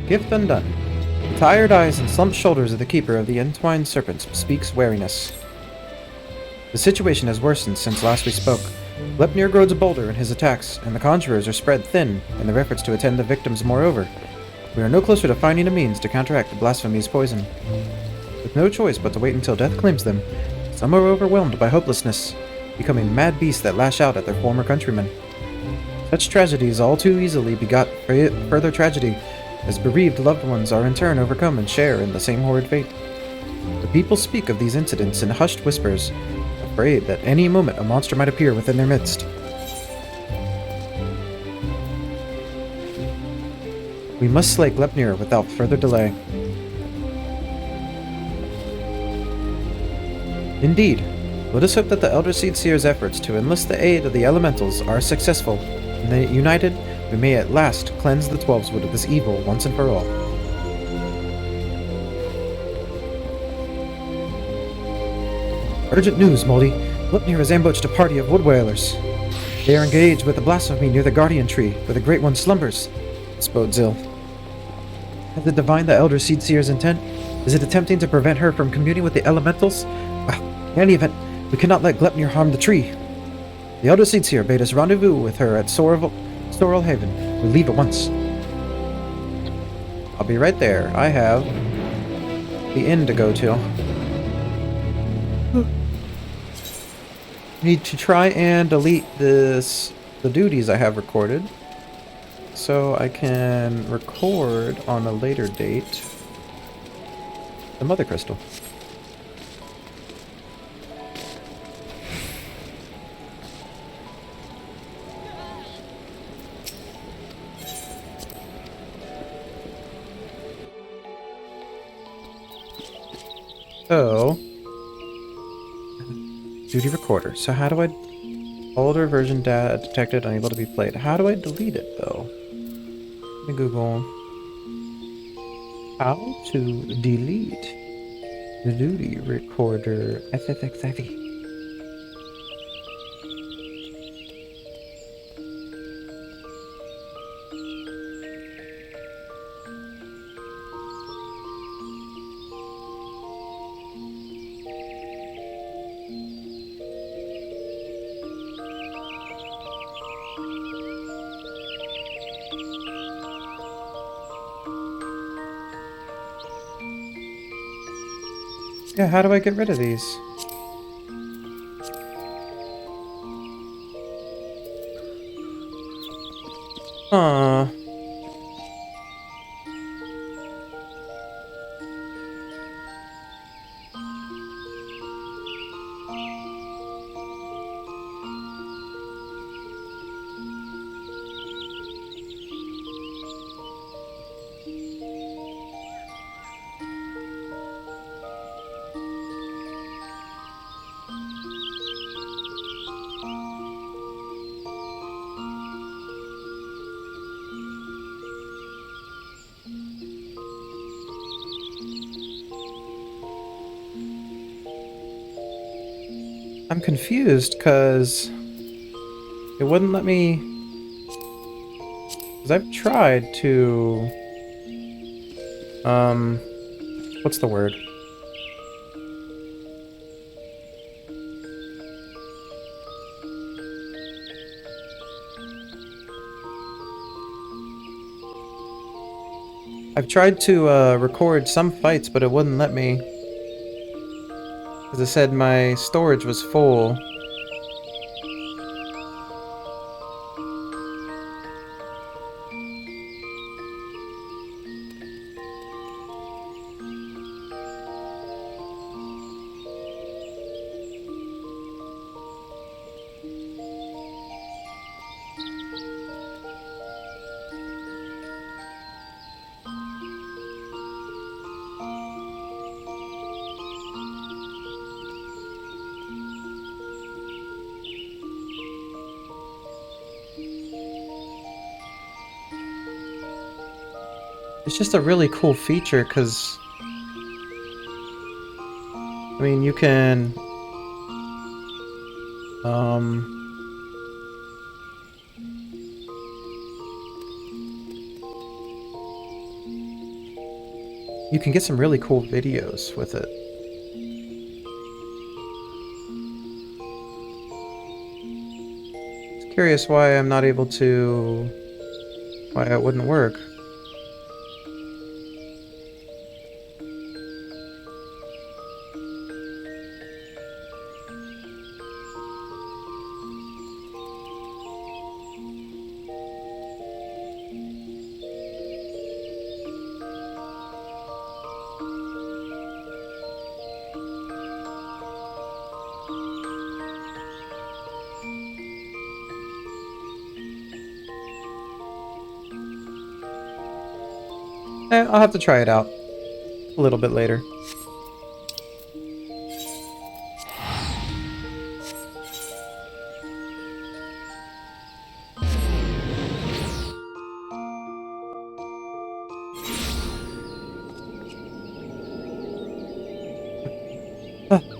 Gift undone. The tired eyes and slumped shoulders of the keeper of the entwined serpents speaks wariness. The situation has worsened since last we spoke. Glepnir grows bolder in his attacks, and the conjurers are spread thin in their efforts to attend the victims. Moreover, we are no closer to finding a means to counteract blasphemy's poison. With no choice but to wait until death claims them, some are overwhelmed by hopelessness, becoming mad beasts that lash out at their former countrymen. Such tragedies all too easily begot further tragedy, as bereaved loved ones are in turn overcome and share in the same horrid fate. The people speak of these incidents in hushed whispers, afraid that any moment a monster might appear within their midst. We must slay Glepnir without further delay. Indeed, let us hope that the Elder Seedseer's efforts to enlist the aid of the elementals are successful, and that united, we may at last cleanse the Twelveswood of this evil once and for all. Urgent news, Moldy. Glepnir has ambushed a party of woodwailers. They are engaged with the blasphemy near the guardian tree, where the Great One slumbers, spoke Zill. Has it divined the Elder Seedseer's intent? Is it attempting to prevent her from communing with the elementals? Well, in any event, we cannot let Glepnir harm the tree. The Elder Seedseer bade us rendezvous with her at Sorrel Haven. We leave at once. I'll be right there. I have the inn to go to. Need to try and delete the duties I have recorded, so I can record on a later date the Mother Crystal. So, duty recorder. So how do I... Older version data detected, unable to be played. How do I delete it, though? Let me Google how to delete the duty recorder XIV. Yeah, how do I get rid of these? Huh. I'm confused because it wouldn't let me. Because I've tried to. What's the word? I've tried to record some fights, but it wouldn't let me. As I said, my storage was full. It's just a really cool feature because, I mean, you can, You can get some really cool videos with it. Just curious why I'm not able to... why it wouldn't work. I'll have to try it out a little bit later.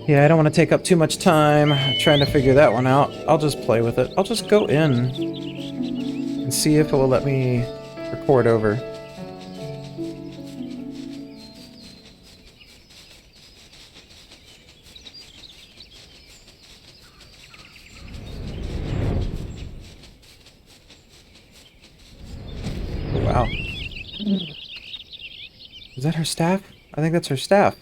Yeah, I don't want to take up too much time trying to figure that one out. I'll just play with it. I'll just go in and see if it will let me record over. Oh, wow. Is that her staff? I think that's her staff.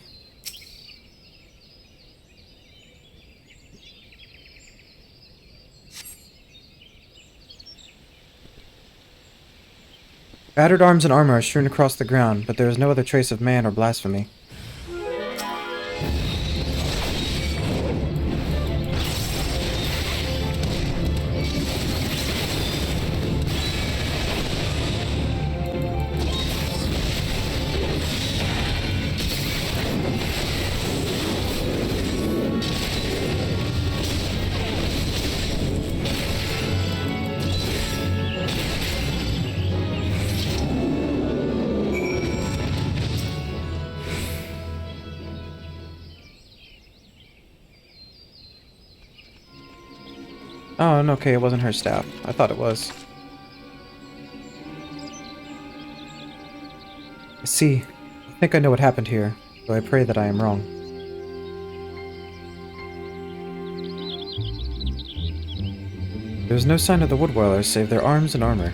Battered arms and armor are strewn across the ground, but there is no other trace of man or blasphemy. Oh, no, okay, it wasn't her staff. I thought it was. I see. I think I know what happened here, though I pray that I am wrong. There's no sign of the Woodwellers save their arms and armor.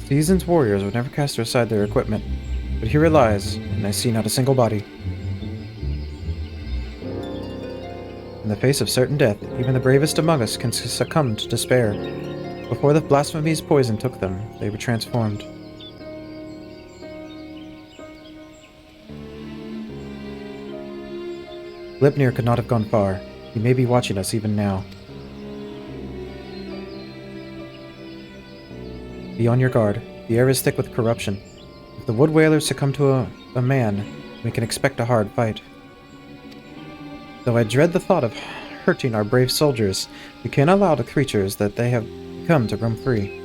Season's warriors would never cast aside their equipment, but here it lies, and I see not a single body. In the face of certain death, even the bravest among us can succumb to despair. Before the blasphemy's poison took them, they were transformed. Lipnir could not have gone far. He may be watching us even now. Be on your guard. The air is thick with corruption. If the Wood Whalers succumb to a man, we can expect a hard fight. Though I dread the thought of hurting our brave soldiers, we cannot allow the creatures that they have become to roam free.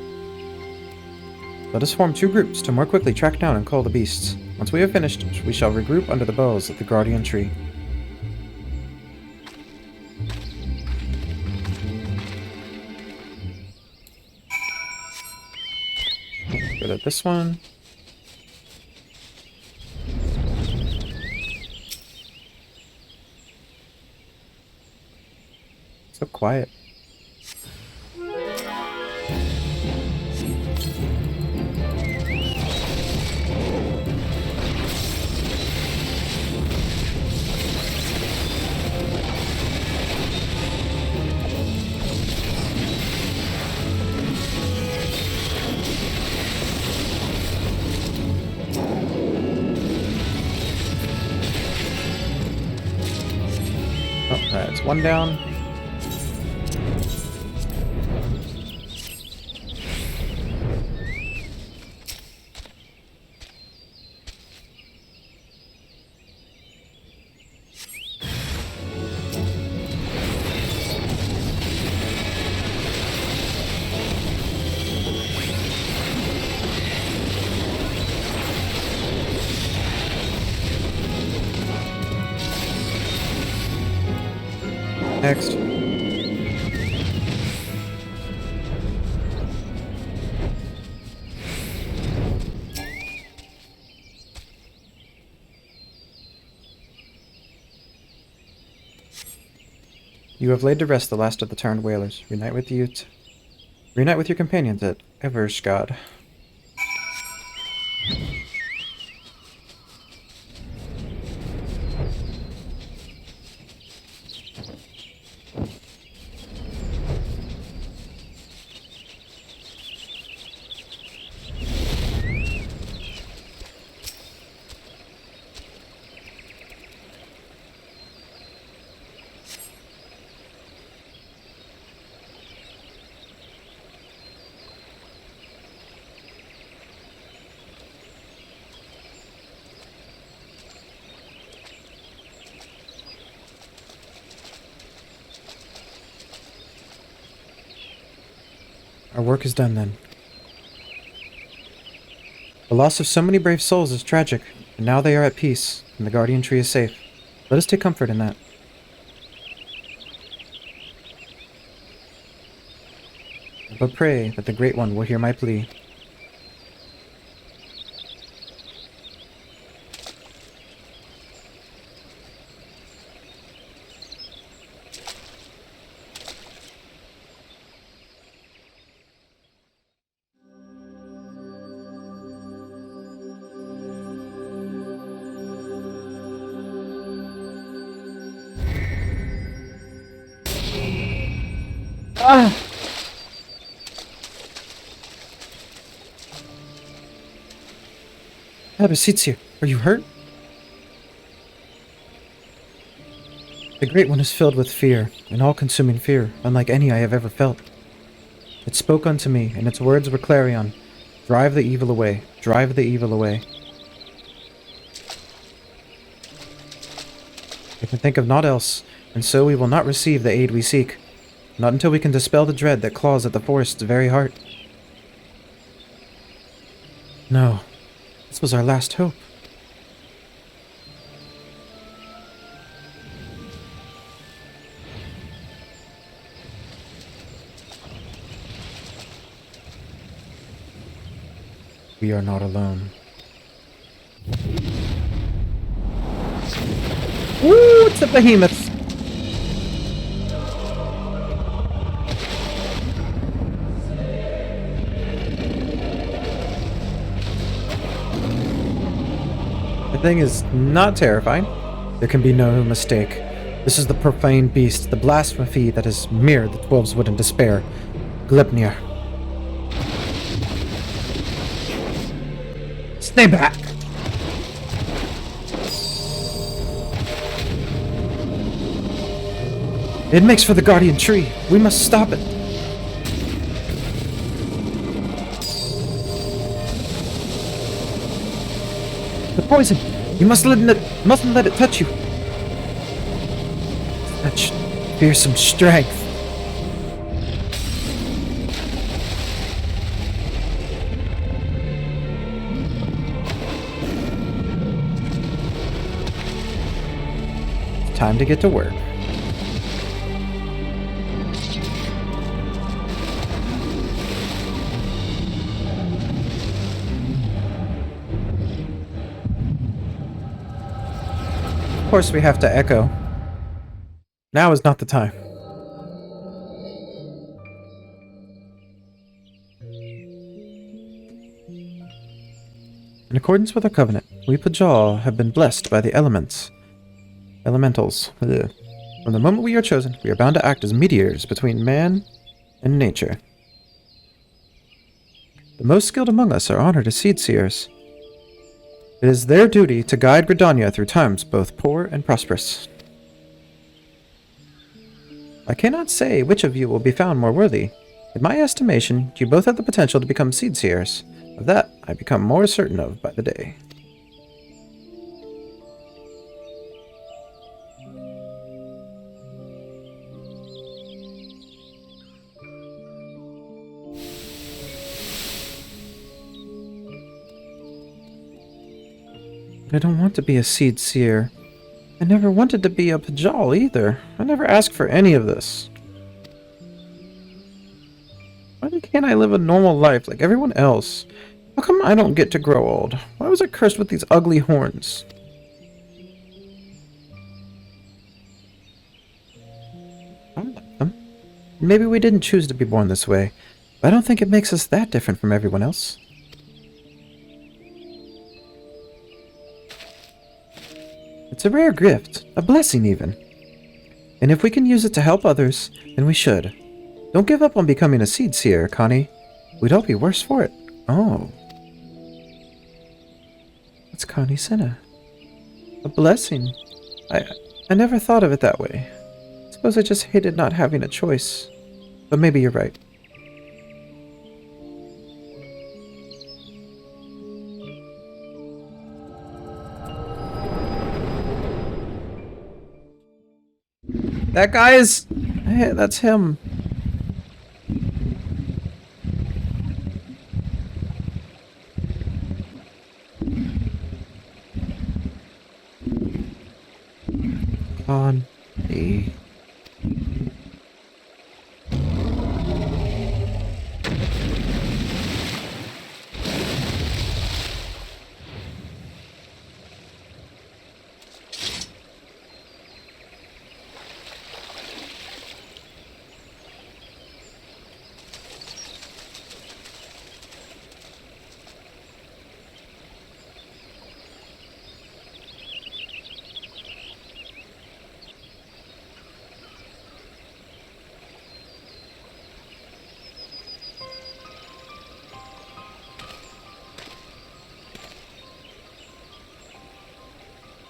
Let us form two groups to more quickly track down and cull the beasts. Once we have finished, we shall regroup under the boughs of the Guardian Tree. Get at this one. So quiet. Oh, that's one down. Next. You have laid to rest the last of the turned whalers. Reunite with your companions at Eversgod. Our work is done then. The loss of so many brave souls is tragic, and now they are at peace, and the Guardian Tree is safe. Let us take comfort in that. But pray that the Great One will hear my plea. Ah! Abasitsia, are you hurt? The Great One is filled with fear, an all-consuming fear, unlike any I have ever felt. It spoke unto me, and its words were clarion. Drive the evil away. Drive the evil away. I can think of naught else, and so we will not receive the aid we seek. Not until we can dispel the dread that claws at the forest's very heart. No. This was our last hope. We are not alone. Ooh, it's a behemoth! The thing is not terrifying. There can be no mistake. This is the profane beast, the blasphemy that has mirrored the 12's wooden despair. Gleipnir. Stay back! It makes for the Guardian Tree. We must stop it. The poison! You mustn't let it touch you! Such fearsome strength. It's time to get to work. Of course we have to echo. Now is not the time. In accordance with our covenant, we Pajal have been blessed by the elementals. Ugh. From the moment we are chosen, we are bound to act as mediators between man and nature. The most skilled among us are honored as seed seers. It is their duty to guide Gridania through times both poor and prosperous. I cannot say which of you will be found more worthy. In my estimation, you both have the potential to become seed seers. Of that, I become more certain of by the day. I don't want to be a seed seer. I never wanted to be a Pajal either. I never asked for any of this. Why can't I live a normal life like everyone else? How come I don't get to grow old? Why was I cursed with these ugly horns? How Maybe we didn't choose to be born this way, but I don't think it makes us that different from everyone else. It's a rare gift, a blessing even. And if we can use it to help others, then we should. Don't give up on becoming a seed seer, Connie. We'd all be worse for it. Oh. That's Connie Senna. A blessing. I never thought of it that way. Suppose I just hated not having a choice. But maybe you're right. That guy is... Hey, that's him. On the...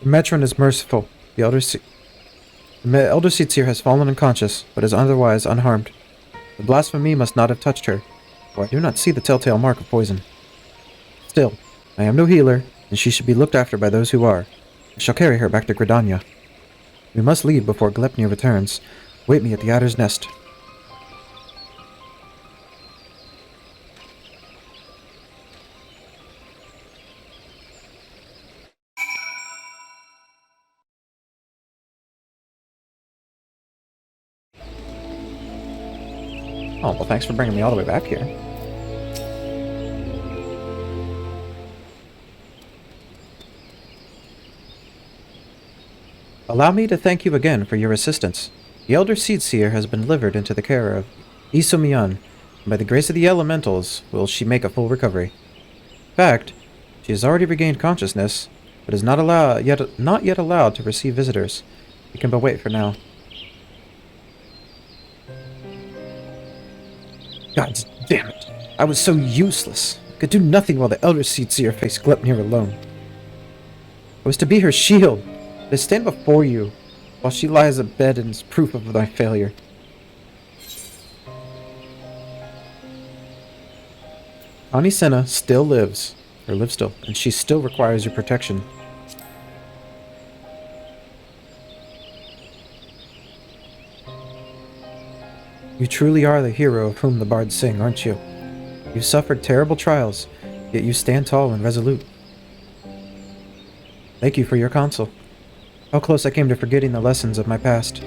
The matron is merciful. The elder Seatsier has fallen unconscious, but is otherwise unharmed. The blasphemy must not have touched her, for I do not see the telltale mark of poison. Still, I am no healer, and she should be looked after by those who are. I shall carry her back to Gridania. We must leave before Glepnir returns. Wait me at the Adder's Nest. Oh, well, thanks for bringing me all the way back here. Allow me to thank you again for your assistance. The Elder Seedseer has been delivered into the care of Isumian, and by the grace of the elementals will she make a full recovery. In fact, she has already regained consciousness, but is not yet allowed to receive visitors. You can but wait for now. God damn it! I was so useless. I could do nothing while the Elder Seedseer faced Glepnir alone. I was to be her shield, to stand before you while she lies abed and is proof of my failure. Connie Senna still lives, and she still requires your protection. You truly are the hero of whom the bards sing, aren't you? You've suffered terrible trials, yet you stand tall and resolute. Thank you for your counsel. How close I came to forgetting the lessons of my past.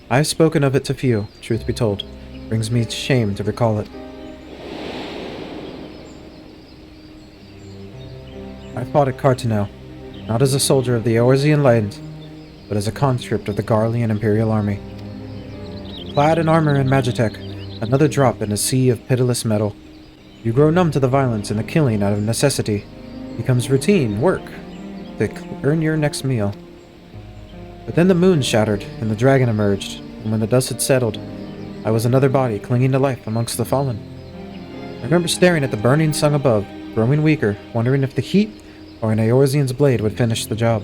I've spoken of it to few, truth be told. It brings me shame to recall it. I fought at Cartanel, not as a soldier of the Eorzean Land, but as a conscript of the Garlean Imperial Army. Clad in armor and magitech, another drop in a sea of pitiless metal, you grow numb to the violence and the killing out of necessity. It becomes routine work to earn your next meal. But then the moon shattered and the dragon emerged, and when the dust had settled, I was another body clinging to life amongst the fallen. I remember staring at the burning sun above, growing weaker, wondering if the heat or an Eorzean's blade would finish the job.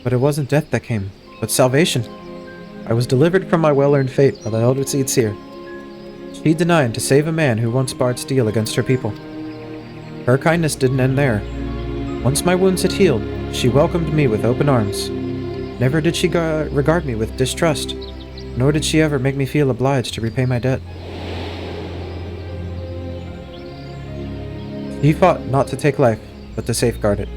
But it wasn't death that came, but salvation. I was delivered from my well-earned fate by the Elder Seedseer. She denied to save a man who once barred steel against her people. Her kindness didn't end there. Once my wounds had healed, she welcomed me with open arms. Never did she regard me with distrust, nor did she ever make me feel obliged to repay my debt. She fought not to take life, but to safeguard it.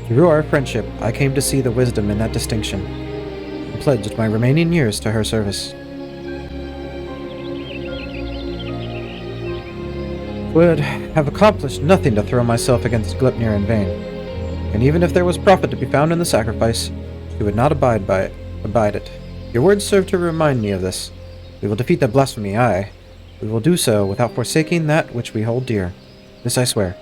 Through our friendship, I came to see the wisdom in that distinction, and pledged my remaining years to her service. Would have accomplished nothing to throw myself against Glepnir in vain. and even if there was profit to be found in the sacrifice, she would not abide it. Your words serve to remind me of this. We will defeat the blasphemy, aye. We will do so without forsaking that which we hold dear. This I swear.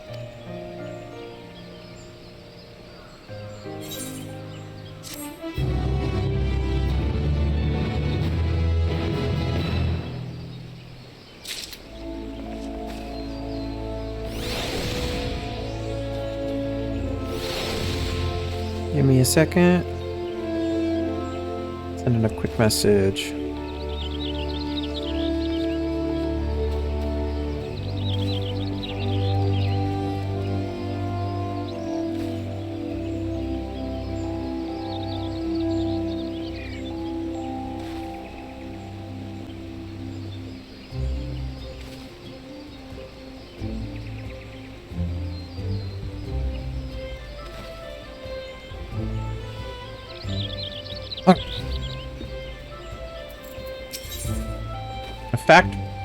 Give me a second. Sending a quick message.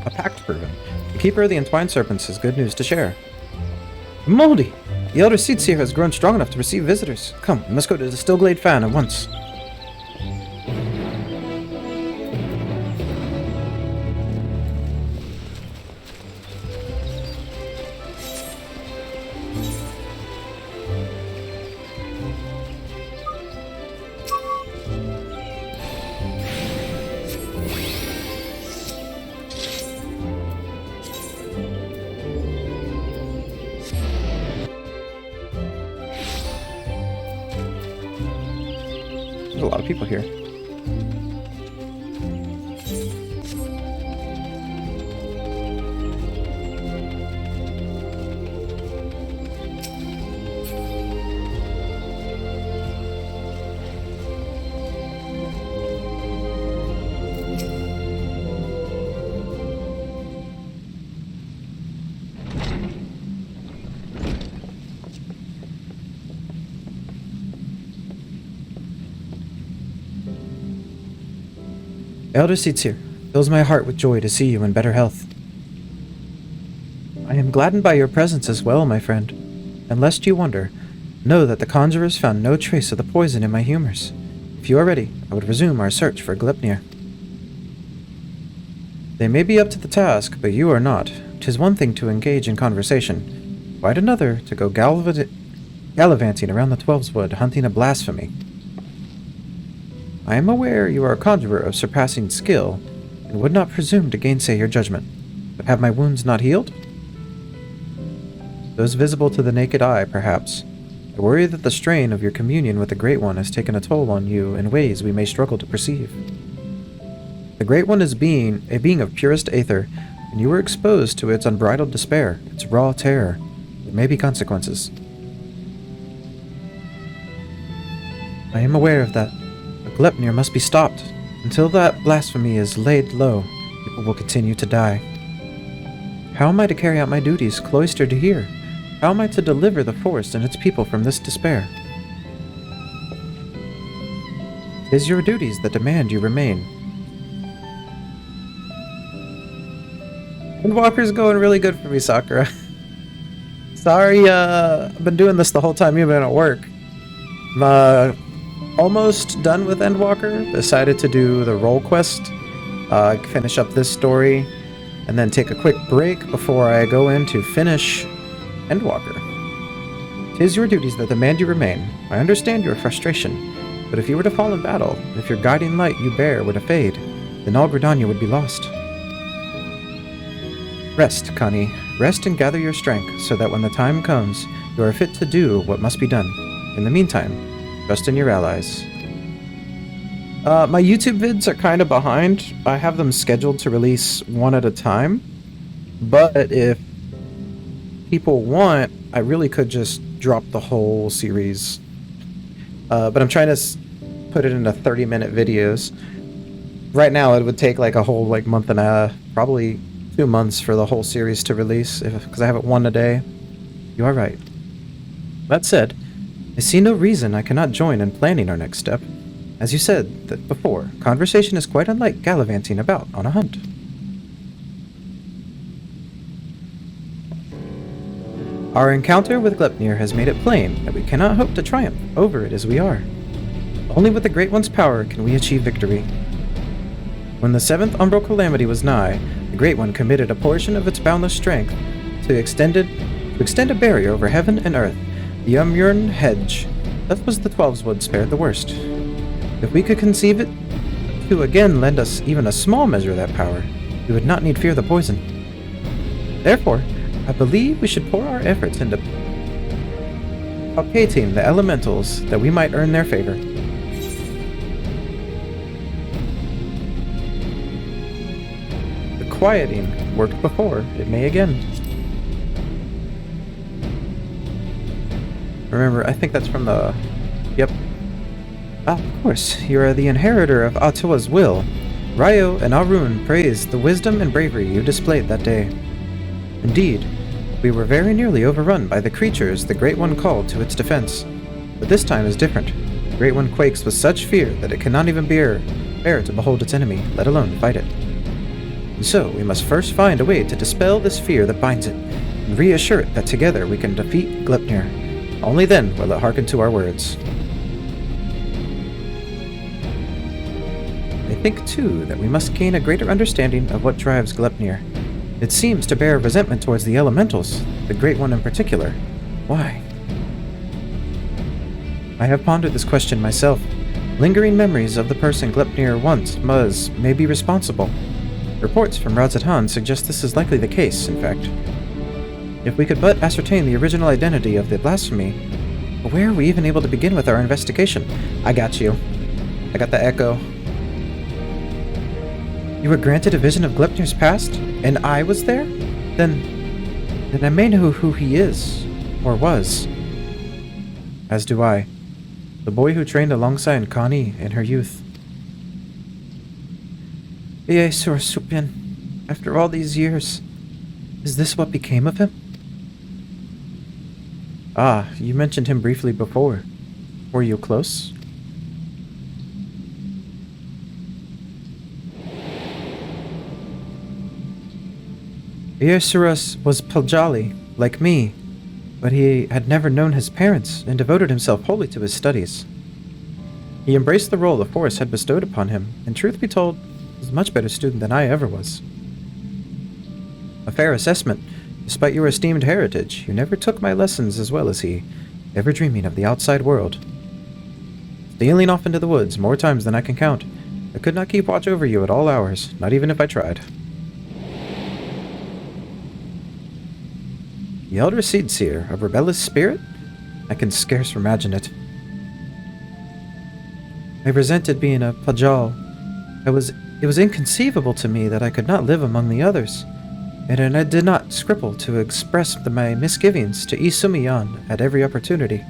A fact proven. The Keeper of the Entwined Serpents has good news to share. Moldy! The Elder Seedseer has grown strong enough to receive visitors. Come, we must go to the Stillglade Fan at once. There's a lot of people here. Elder Seedseer, fills my heart with joy to see you in better health. I am gladdened by your presence as well, my friend, and lest you wonder, know that the conjurers found no trace of the poison in my humors. If you are ready, I would resume our search for Gleipnir. They may be up to the task, but you are not. 'Tis one thing to engage in conversation, quite another to go gallivanting around the Twelveswood hunting a blasphemy. I am aware you are a conjurer of surpassing skill, and would not presume to gainsay your judgment. But have my wounds not healed? Those visible to the naked eye, perhaps. I worry that the strain of your communion with the Great One has taken a toll on you in ways we may struggle to perceive. The Great One is a being of purest aether, and you were exposed to its unbridled despair, its raw terror. There may be consequences. I am aware of that. Gleipnir must be stopped. Until that blasphemy is laid low, people will continue to die. How am I to carry out my duties cloistered here? How am I to deliver the forest and its people from this despair? 'Tis your duties that demand you remain. Endwalker's going really good for me, Sakura. Sorry, I've been doing this the whole time you've been at work. Almost done with Endwalker. Decided to do the role quest, finish up this story, and then take a quick break before I go in to finish Endwalker. 'Tis your duties that demand you remain. I understand your frustration, but if you were to fall in battle, if your guiding light you bear were to fade, then all Gridania would be lost. Rest, Connie. Rest and gather your strength, so that when the time comes, you are fit to do what must be done. In the meantime, trust in your allies. My YouTube vids are kind of behind. I have them scheduled to release one at a time. But if people want, I really could just drop the whole series. But I'm trying to put it into 30-minute videos. Right now, it would take like a whole month and probably 2 months for the whole series to release, because I have it one a day. You are right. That said, I see no reason I cannot join in planning our next step. As you said before, conversation is quite unlike gallivanting about on a hunt. Our encounter with Glepnir has made it plain that we cannot hope to triumph over it as we are. Only with the Great One's power can we achieve victory. When the seventh umbral calamity was nigh, the Great One committed a portion of its boundless strength to extend a barrier over heaven and earth, the Umurn Hedge. Thus was the Twelves Wood spared the worst. If we could conceive it to again lend us even a small measure of that power, we would not need fear the poison. Therefore, I believe we should pour our efforts into placating the elementals that we might earn their favor. The quieting worked before, it may again. Remember, I think that's from the... Yep. Ah, of course, you are the inheritor of Atua's will. Ryo and Arun praised the wisdom and bravery you displayed that day. Indeed, we were very nearly overrun by the creatures the Great One called to its defense. But this time is different. The Great One quakes with such fear that it cannot even bear to behold its enemy, let alone fight it. And so, we must first find a way to dispel this fear that binds it, and reassure it that together we can defeat Glepnir. Only then will it hearken to our words. I think, too, that we must gain a greater understanding of what drives Glepnir. It seems to bear resentment towards the elementals, the Great One in particular. Why? I have pondered this question myself. Lingering memories of the person Glepnir once was may be responsible. Reports from Razatan suggest this is likely the case, in fact. If we could but ascertain the original identity of the blasphemy, but where are we even able to begin with our investigation? I got you. I got the echo. You were granted a vision of Glepnir's past, and I was there? Then I may know who he is, or was. As do I. The boy who trained alongside Connie in her youth. Iesur Supin, after all these years, is this what became of him? Ah, you mentioned him briefly before. Were you close? Iesurus was Paljali, like me, but he had never known his parents and devoted himself wholly to his studies. He embraced the role the Force had bestowed upon him, and truth be told, was a much better student than I ever was. A fair assessment. Despite your esteemed heritage, you never took my lessons as well as he, ever dreaming of the outside world. Stealing off into the woods more times than I can count, I could not keep watch over you at all hours, not even if I tried. The Elder Seedseer, a rebellious spirit? I can scarce imagine it. I resented being a Pajal. It was inconceivable to me that I could not live among the others, and I did not scruple to express my misgivings to Isumiyan at every opportunity.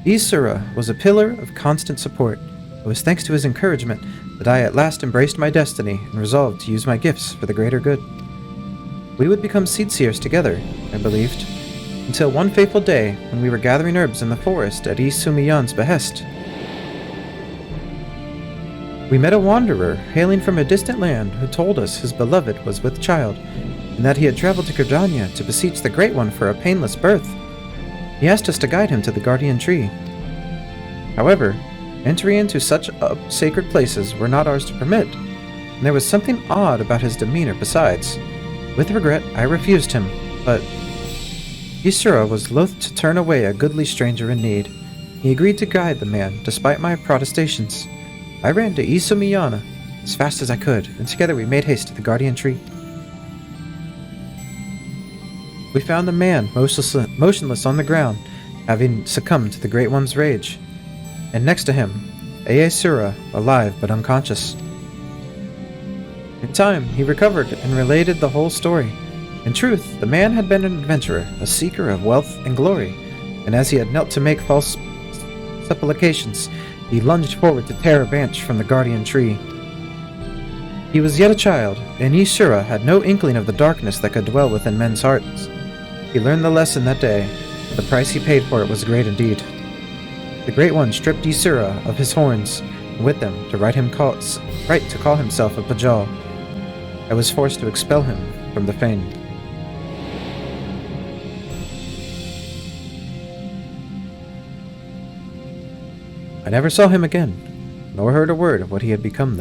Isura was a pillar of constant support. It was thanks to his encouragement that I at last embraced my destiny and resolved to use my gifts for the greater good. We would become Seedseers together, I believed, until one fateful day when we were gathering herbs in the forest at Isumiyan's behest. We met a wanderer hailing from a distant land who told us his beloved was with child, and that he had traveled to Gridania to beseech the Great One for a painless birth. He asked us to guide him to the guardian tree. However, entry into such sacred places were not ours to permit, and there was something odd about his demeanor besides. With regret, I refused him, but Isura was loath to turn away a goodly stranger in need. He agreed to guide the man, despite my protestations. I ran to Isumiyana as fast as I could, and together we made haste to the guardian tree. We found the man motionless on the ground, having succumbed to the Great One's rage, and next to him, Aesura, alive but unconscious. In time, he recovered and related the whole story. In truth, the man had been an adventurer, a seeker of wealth and glory, and as he had knelt to make false supplications, he lunged forward to tear a branch from the guardian tree. He was yet a child, and Isura had no inkling of the darkness that could dwell within men's hearts. He learned the lesson that day, but the price he paid for it was great indeed. The Great One stripped Isura of his horns, and with them to right to call himself a Pajal. I was forced to expel him from the fane. I never saw him again, nor heard a word of what he had become,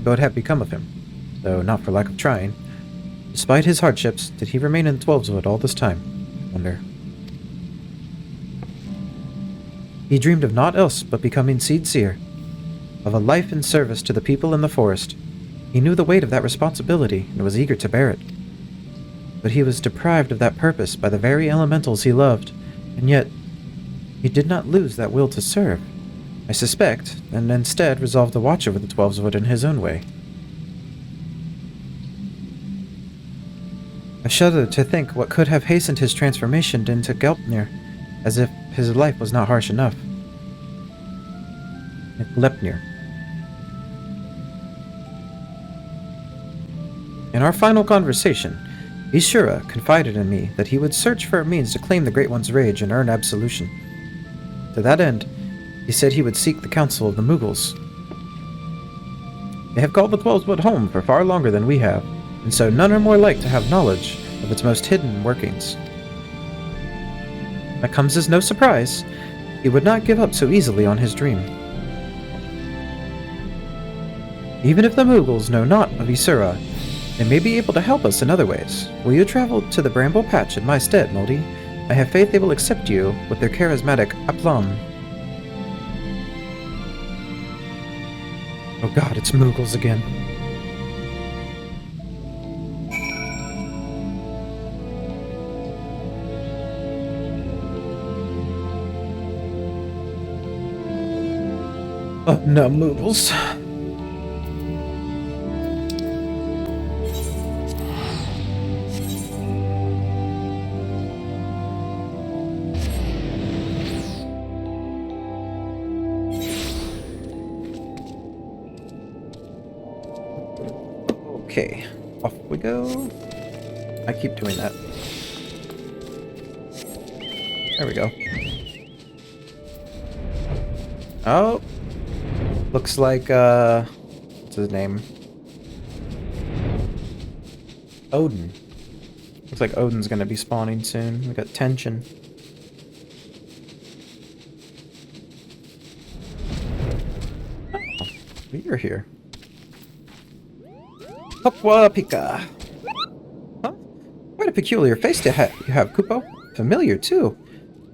what had become of him, though not for lack of trying. Despite his hardships, did he remain in Twelveswood all this time? I wonder. He dreamed of naught else but becoming Seed Seer, of a life in service to the people in the forest. He knew the weight of that responsibility and was eager to bear it. But he was deprived of that purpose by the very elementals he loved, and yet he did not lose that will to serve, I suspect, and instead resolved to watch over the Twelveswood in his own way. I shudder to think what could have hastened his transformation into Gelpnir, as if his life was not harsh enough. Glepnir. In our final conversation, Ishura confided in me that he would search for a means to claim the Great One's rage and earn absolution. To that end, he said he would seek the counsel of the Mughals. They have called the Twelveswood home for far longer than we have, and so none are more like to have knowledge of its most hidden workings. That comes as no surprise. He would not give up so easily on his dream. Even if the Mughals know not of Isura, they may be able to help us in other ways. Will you travel to the Bramble Patch in my stead, Moldy? I have faith they will accept you with their charismatic aplomb. Oh god, it's Mughals again. Oh no, Mughals. Okay, off we go. I keep doing that. There we go. Oh, looks like, what's his name? Odin. Looks like Odin's gonna be spawning soon. We got tension. Oh, you're here. Hopwa Pika. Huh? Quite a peculiar face you have, Kupo. Familiar, too.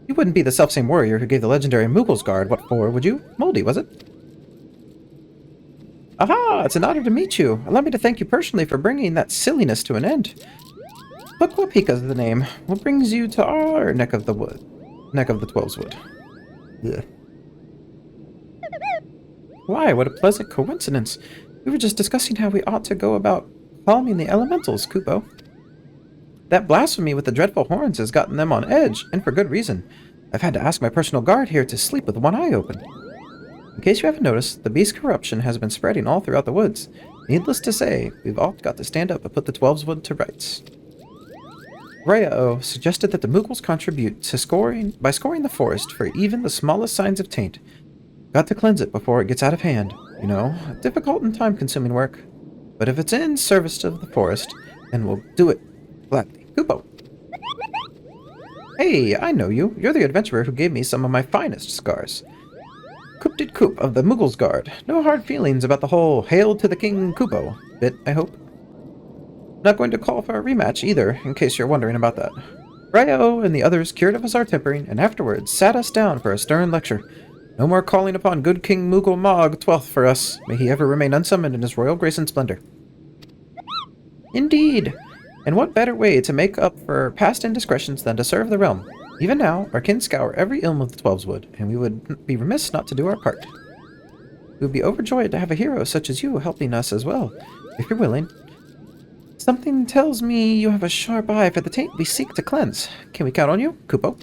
You wouldn't be the selfsame warrior who gave the legendary Mughals guard what for, would you? Moldy, was it? Aha! It's an honor to meet you. Allow me to thank you personally for bringing that silliness to an end. Hopwa Pika's the name. What brings you to our neck of the Twelveswood? Ugh. Why, what a pleasant coincidence. We were just discussing how we ought to go about calming the elementals, Kupo. That blasphemy with the dreadful horns has gotten them on edge, and for good reason. I've had to ask my personal guard here to sleep with one eye open. In case you haven't noticed, the beast's corruption has been spreading all throughout the woods. Needless to say, we've all got to stand up and put the Twelveswood to rights. Raya-O suggested that the Mughals contribute to by scoring the forest for even the smallest signs of taint. Got to cleanse it before it gets out of hand. You know, difficult and time-consuming work. But if it's in service of the forest, then we'll do it gladly. Kupo! Hey, I know you. You're the adventurer who gave me some of my finest scars. Coop-did Coop of the Mughals Guard. No hard feelings about the whole Hail to the King Kupo bit, I hope. Not going to call for a rematch either, in case you're wondering about that. Ryo and the others cured of us our tempering, and afterwards sat us down for a stern lecture. No more calling upon good King Mughal Mog 12th for us. May he ever remain unsummoned in his royal grace and splendor. Indeed! And what better way to make up for past indiscretions than to serve the realm? Even now, our kin scour every ilm of the Twelveswood, and we would be remiss not to do our part. We would be overjoyed to have a hero such as you helping us as well, if you're willing. Something tells me you have a sharp eye for the taint we seek to cleanse. Can we count on you, Kupo?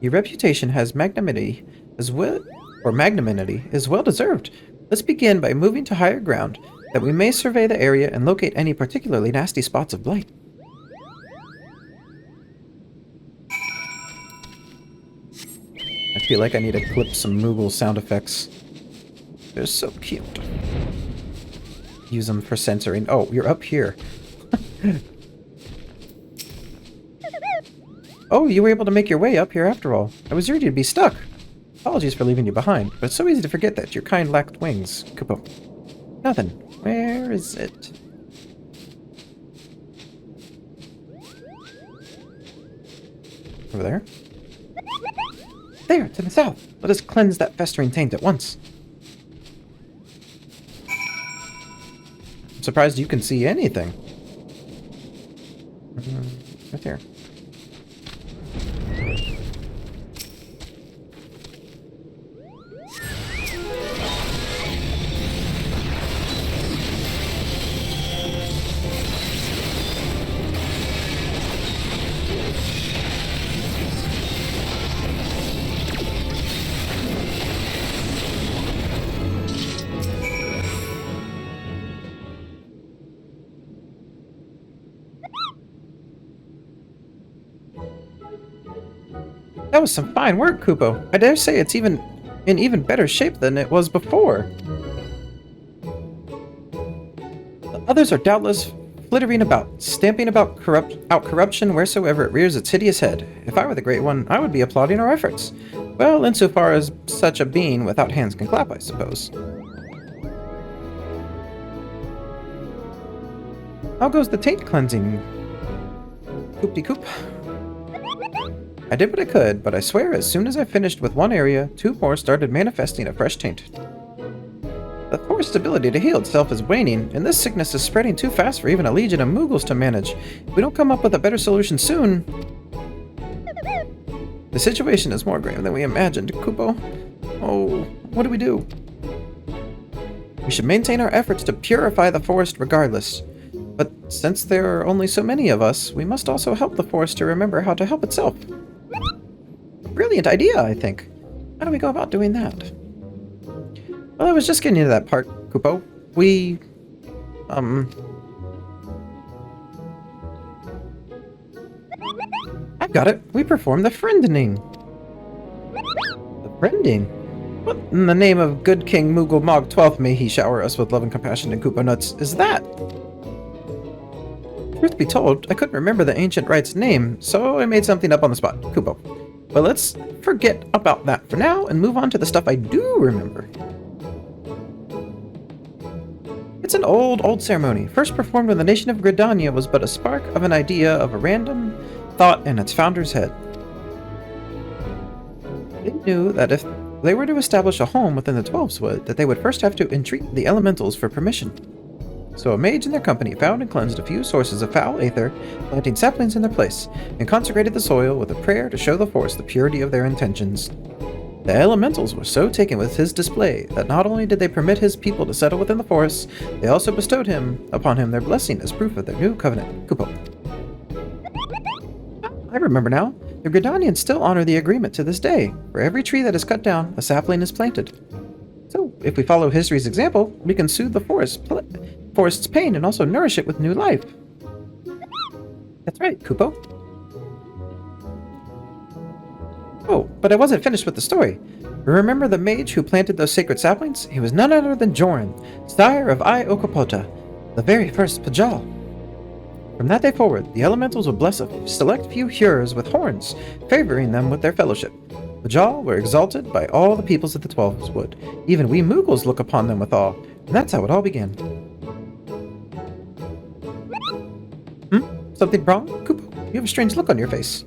Your reputation has magnanimity is well deserved. Let's begin by moving to higher ground, that we may survey the area and locate any particularly nasty spots of blight. I feel like I need to clip some Moogle sound effects. They're so cute. Use them for censoring. Oh, you're up here. Oh, you were able to make your way up here after all. I was worried you'd be stuck. Apologies for leaving you behind, but it's so easy to forget that your kind lacked wings, Kupo. Now then, where is it? Over there? There, to the south. Let us cleanse that festering taint at once. I'm surprised you can see anything. Right there. That was some fine work, Kupo. I dare say it's in even better shape than it was before. The others are doubtless flittering about, stamping about corruption wheresoever it rears its hideous head. If I were the Great One, I would be applauding our efforts. Well, insofar as such a being without hands can clap, I suppose. How goes the taint cleansing? Coop-de-coop. I did what I could, but I swear as soon as I finished with one area, 2 more started manifesting a fresh taint. The forest's ability to heal itself is waning, and this sickness is spreading too fast for even a legion of Moogles to manage. If we don't come up with a better solution soon... The situation is more grave than we imagined, Kupo. Oh, what do we do? We should maintain our efforts to purify the forest regardless. But since there are only so many of us, we must also help the forest to remember how to help itself. Brilliant idea, I think. How do we go about doing that? Well, I was just getting into that part, Kupo. I've got it. We perform the friending. The friending? What in the name of good King Moogle Mog 12th may he shower us with love and compassion and Koopa nuts is that? Truth be told, I couldn't remember the ancient rite's name, so I made something up on the spot. Kupo. But let's forget about that for now and move on to the stuff I do remember. It's an old ceremony. First performed when the nation of Gridania was but a spark of an idea of a random thought in its founder's head. They knew that if they were to establish a home within the Twelves Wood, that they would first have to entreat the elementals for permission. So a mage and their company found and cleansed a few sources of foul aether, planting saplings in their place, and consecrated the soil with a prayer to show the forest the purity of their intentions. The elementals were so taken with his display that not only did they permit his people to settle within the forest, they also bestowed upon him their blessing as proof of their new covenant. Kupo. I remember now. The Gridanians still honor the agreement to this day. For every tree that is cut down, a sapling is planted. So, if we follow history's example, we can soothe the forest's pain and also nourish it with new life. That's right, Kupo. Oh, but I wasn't finished with the story. Remember the mage who planted those sacred saplings? He was none other than Joran, sire of I Okapota, the very first Pajal. From that day forward, the elementals would bless a select few Hures with horns, favoring them with their fellowship. Pajal were exalted by all the peoples of the Twelves Wood. Even we Moogles look upon them with awe, and that's how it all began. Something wrong, Kupo? You have a strange look on your face.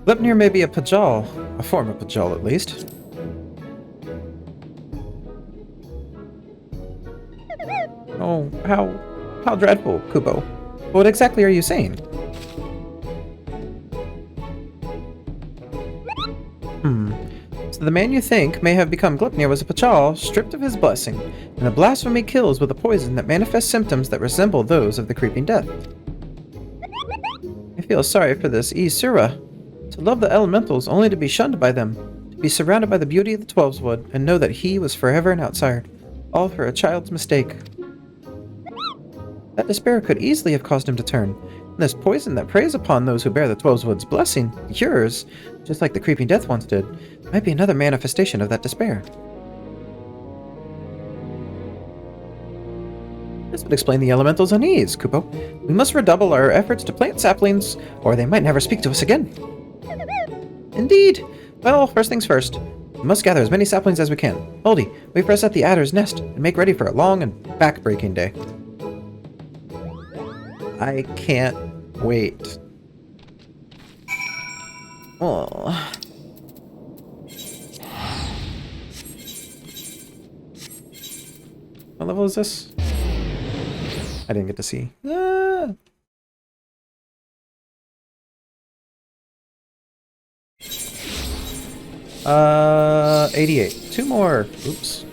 Glepnir may be a Pajal, a form of Pajal at least. Oh, how dreadful, Kupo. What exactly are you saying? So the man you think may have become Glepnir was a Pajal, stripped of his blessing, and the blasphemy kills with a poison that manifests symptoms that resemble those of the creeping death. I feel sorry for this Isura. To love the elementals only to be shunned by them, to be surrounded by the beauty of the Twelves Wood, and know that he was forever an outsider, all for a child's mistake. That despair could easily have caused him to turn, and this poison that preys upon those who bear the Twelves Wood's blessing, cures, just like the creeping death once did, might be another manifestation of that despair. This would explain the elemental's unease, Kupo. We must redouble our efforts to plant saplings, or they might never speak to us again. Indeed. Well, first things first. We must gather as many saplings as we can. Holdy, wait for us at the adder's nest, and make ready for a long and back-breaking day. I can't wait. Oh. What level is this? I didn't get to see. 88. 2 more. Oops.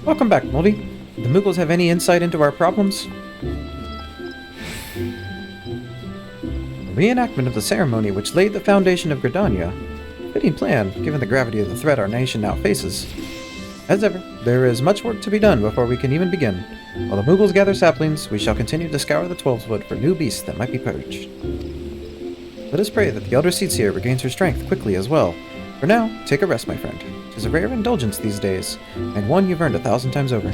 Welcome back, Moldy. Did the Moogles have any insight into our problems? The reenactment of the ceremony which laid the foundation of Gridania. Fitting plan, given the gravity of the threat our nation now faces. As ever, there is much work to be done before we can even begin. While the Moogles gather saplings, we shall continue to scour the Twelveswood for new beasts that might be purged. Let us pray that the Elder Seedseer regains her strength quickly as well. For now, take a rest, my friend. 'Tis a rare indulgence these days, and one you've earned 1,000 times over.